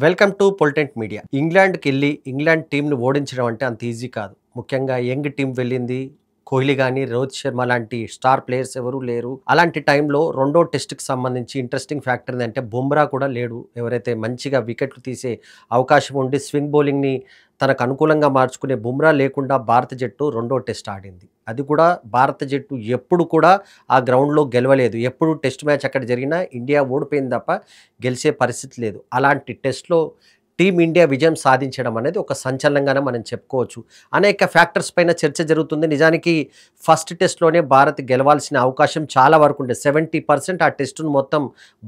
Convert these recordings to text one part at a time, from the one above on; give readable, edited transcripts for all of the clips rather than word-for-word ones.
Welcome to Politent media. ఇంగ్లాండ్కి వెళ్ళి England టీంని ఓడించడం అంటే అంత ఈజీ కాదు. ముఖ్యంగా యంగ్ టీం వెళ్ళింది. కోహ్లీ కానీ, రోహిత్ శర్మ లాంటి స్టార్ ప్లేయర్స్ ఎవరూ లేరు. అలాంటి టైంలో రెండో టెస్ట్కి సంబంధించి ఇంట్రెస్టింగ్ ఫ్యాక్టర్ ఏంటంటే బుమ్రా కూడా లేడు. ఎవరైతే మంచిగా వికెట్లు తీసే అవకాశం ఉండి స్వింగ్ బౌలింగ్ని తనకు అనుకూలంగా మార్చుకునే బుమ్రా లేకుండా భారత జట్టు రెండో టెస్ట్ ఆడింది. అది కూడా భారత జట్టు ఎప్పుడు కూడా ఆ గ్రౌండ్లో గెలవలేదు. ఎప్పుడు టెస్ట్ మ్యాచ్ అక్కడ జరిగినా ఇండియా ఓడిపోయింది తప్ప గెలిచే పరిస్థితి లేదు. అలాంటి టెస్ట్లో టీమిండియా విజయం సాధించడం అనేది ఒక సంచలనంగానే మనం చెప్పుకోవచ్చు. అనేక ఫ్యాక్టర్స్ పైన చర్చ జరుగుతుంది. నిజానికి ఫస్ట్ టెస్ట్లోనే భారత్ గెలవాల్సిన అవకాశం చాలా వరకు ఉండే 70% ఆ టెస్టును మొత్తం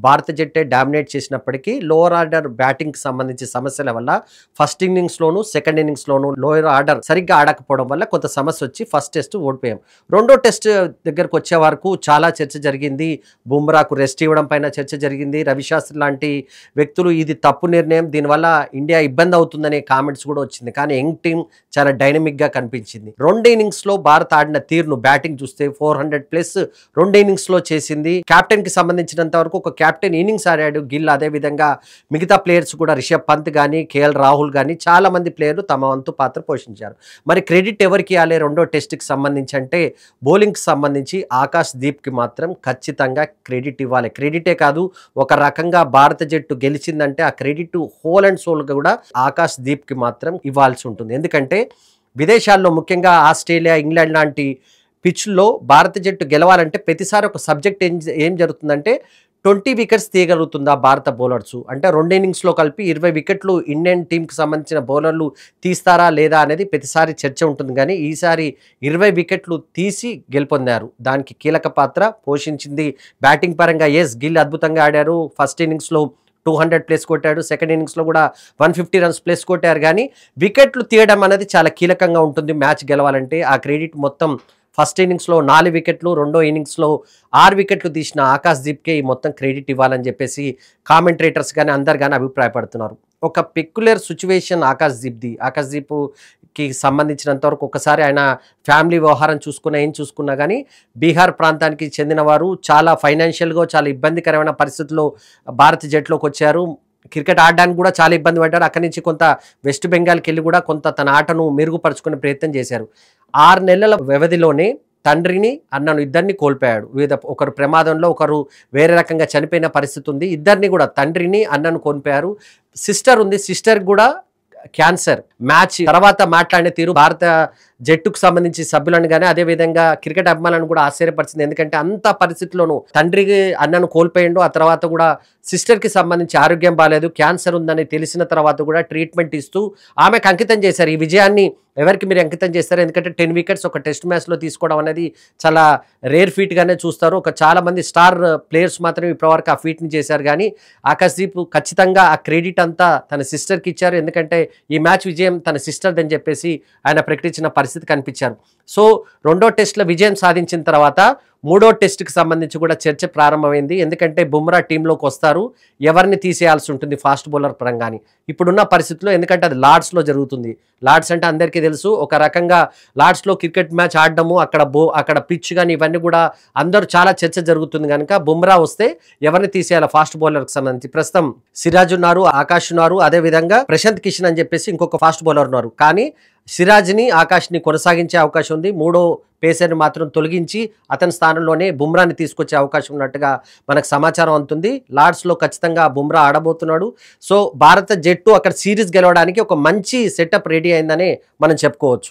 భారత జట్టే డామినేట్ చేసినప్పటికీ లోవర్ ఆర్డర్ బ్యాటింగ్కి సంబంధించి సమస్యల వల్ల ఫస్ట్ ఇన్నింగ్స్లోను సెకండ్ ఇన్నింగ్స్లోను లోయర్ ఆర్డర్ సరిగ్గా ఆడకపోవడం వల్ల కొంత సమస్య వచ్చి ఫస్ట్ టెస్ట్ ఓడిపోయాం. రెండో టెస్ట్ దగ్గరకు వచ్చే వరకు చాలా చర్చ జరిగింది. బుమ్రాకు రెస్ట్ ఇవ్వడం పైన చర్చ జరిగింది. రవిశాస్త్రి లాంటి వ్యక్తులు ఇది తప్పు నిర్ణయం, దీనివల్ల ఇండియా ఇబ్బంది అవుతుందనే కామెంట్స్ కూడా వచ్చింది. కానీ యంగ్ టీం చాలా డైనమిక్గా కనిపించింది. రెండు ఇన్నింగ్స్లో భారత్ ఆడిన తీరును బ్యాటింగ్ చూస్తే 400+ రెండు ఇన్నింగ్స్లో చేసింది. కెప్టెన్కి సంబంధించినంత వరకు ఒక కెప్టెన్ ఇన్నింగ్స్ ఆడాడు గిల్. అదేవిధంగా మిగతా ప్లేయర్స్ కూడా రిషబ్ పంత్ కానీ, కేఎల్ రాహుల్ కానీ చాలా మంది ప్లేయర్లు తమ వంతు పాత్ర పోషించారు. మరి క్రెడిట్ ఎవరికి ఇవ్వాలి రెండో టెస్ట్కి సంబంధించి అంటే బౌలింగ్కి సంబంధించి ఆకాష్ దీప్కి మాత్రం ఖచ్చితంగా క్రెడిట్ ఇవ్వాలి. క్రెడిటే కాదు, ఒక రకంగా భారత జట్టు గెలిచిందంటే ఆ క్రెడిట్ హోల్ అండ్ సోల్గా కూడా ఆకాష్ దీప్కి మాత్రం ఇవ్వాల్సి ఉంటుంది. ఎందుకంటే విదేశాల్లో ముఖ్యంగా ఆస్ట్రేలియా, ఇంగ్లాండ్ లాంటి పిచ్ల్లో భారత జట్టు గెలవాలంటే ప్రతిసారి ఒక సబ్జెక్ట్ ఏం జరుగుతుందంటే 20 వికెట్స్ తీయగలుగుతుందా భారత బౌలర్స్, అంటే రెండు ఇన్నింగ్స్లో కలిపి 20 వికెట్లు ఇండియన్ టీంకి సంబంధించిన బౌలర్లు తీస్తారా లేదా అనేది ప్రతిసారి చర్చ ఉంటుంది. కానీ ఈసారి 20 వికెట్లు తీసి గెలుపొందారు. దానికి కీలక పాత్ర పోషించింది బ్యాటింగ్ పరంగా. గిల్ అద్భుతంగా ఆడారు. ఫస్ట్ ఇన్నింగ్స్లో 200+ కొట్టాడు. సెకండ్ ఇన్నింగ్స్లో కూడా 150 రన్స్+ కొట్టారు. కానీ వికెట్లు తీయడం అనేది చాలా కీలకంగా ఉంటుంది మ్యాచ్ గెలవాలంటే. ఆ క్రెడిట్ మొత్తం ఫస్ట్ ఇన్నింగ్స్లో 4 వికెట్లు, రెండో ఇన్నింగ్స్లో 6 వికెట్లు తీసిన ఆకాష్ దీప్కే ఈ మొత్తం క్రెడిట్ ఇవ్వాలని చెప్పేసి కామెంటేటర్స్ కానీ అందరు కానీ అభిప్రాయపడుతున్నారు. ఒక పెక్యులర్ సిచ్యువేషన్ ఆకాష్ దీప్ది. ఆకాష్ దీప్కి సంబంధించినంత వరకు ఒకసారి ఆయన ఫ్యామిలీ వ్యవహారం చూసుకున్నా కానీ బీహార్ ప్రాంతానికి చెందినవారు. చాలా ఫైనాన్షియల్గా చాలా ఇబ్బందికరమైన పరిస్థితుల్లో భారత జట్టులోకి వచ్చారు. క్రికెట్ ఆడడానికి కూడా చాలా ఇబ్బంది పడ్డారు. అక్కడి నుంచి కొంత వెస్ట్ బెంగాల్కి వెళ్ళి కూడా కొంత తన ఆటను మెరుగుపరుచుకునే ప్రయత్నం చేశారు. 6 నెలల వ్యవధిలోనే తండ్రిని, అన్నను ఇద్దరిని కోల్పోయాడు. ఒకరు ప్రమాదంలో, ఒకరు వేరే రకంగా చనిపోయిన పరిస్థితి ఉంది. ఇద్దరిని కూడా తండ్రిని, అన్నను కోల్పోయారు. సిస్టర్ ఉంది, సిస్టర్ కూడా క్యాన్సర్. మ్యాచ్ తర్వాత మాట్లాడిన తీరు భారత జట్టుకు సంబంధించి సభ్యులను కానీ అదేవిధంగా క్రికెట్ అభిమానులను కూడా ఆశ్చర్యపరిచింది. ఎందుకంటే అంత పరిస్థితుల్లోనూ తండ్రికి, అన్నను కోల్పోయిండు. ఆ తర్వాత కూడా సిస్టర్కి సంబంధించి ఆరోగ్యం బాగాలేదు, క్యాన్సర్ ఉందని తెలిసిన తర్వాత కూడా ట్రీట్మెంట్ ఇస్తూ ఆమెకు అంకితం చేశారు. ఈ విజయాన్ని ఎవరికి మీరు అంకితం చేస్తారు? ఎందుకంటే 10 వికెట్స్ ఒక టెస్ట్ మ్యాచ్లో తీసుకోవడం అనేది చాలా రేర్ ఫీట్గానే చూస్తారు. చాలా మంది స్టార్ ప్లేయర్స్ మాత్రం ఇప్పటివరకు ఆ ఫీట్ని చేశారు. కానీ ఆకాష్ దీప్ ఖచ్చితంగా ఆ క్రెడిట్ అంతా తన సిస్టర్కి ఇచ్చారు. ఎందుకంటే ఈ మ్యాచ్ విజయం తన సిస్టర్దని చెప్పేసి ఆయన ప్రకటించిన పరిస్థితి కనిపించారు. సో రెండో టెస్ట్లో విజయం సాధించిన తర్వాత మూడో టెస్ట్కి సంబంధించి కూడా చర్చ ప్రారంభమైంది. ఎందుకంటే బుమ్రా టీంలోకి వస్తారు, ఎవరిని తీసేయాల్సి ఉంటుంది ఫాస్ట్ బౌలర్ పరంగాని ఇప్పుడున్న పరిస్థితుల్లో. ఎందుకంటే అది లార్డ్స్లో జరుగుతుంది. లార్డ్స్ అంటే అందరికీ తెలుసు, ఒక రకంగా లార్డ్స్లో క్రికెట్ మ్యాచ్ ఆడడము, అక్కడ పిచ్ కానీ ఇవన్నీ కూడా అందరూ చాలా చర్చ జరుగుతుంది. కనుక బుమ్రా వస్తే ఎవరిని తీసేయాలి ఫాస్ట్ బౌలర్కి సంబంధించి. ప్రస్తుతం సిరాజ్ ఉన్నారు, ఆకాష్ ఉన్నారు, అదేవిధంగా ప్రశాంత్ కిషన్ అని చెప్పేసి ఇంకొక ఫాస్ట్ బౌలర్ ఉన్నారు. కానీ సిరాజ్ని, ఆకాష్ని కొనసాగించే అవకాశం ఉంది. మూడో పేసర్ని మాత్రం తొలగించి అతని స్థానంలోనే బుమ్రాని తీసుకొచ్చే అవకాశం ఉన్నట్టుగా మనకు సమాచారం అందుతుంది. లార్డ్స్లో ఖచ్చితంగా బుమ్రా ఆడబోతున్నాడు. సో భారత జట్టు అక్కడ సిరీస్ గెలవడానికి ఒక మంచి సెటప్ రెడీ అయిందనే మనం చెప్పుకోవచ్చు.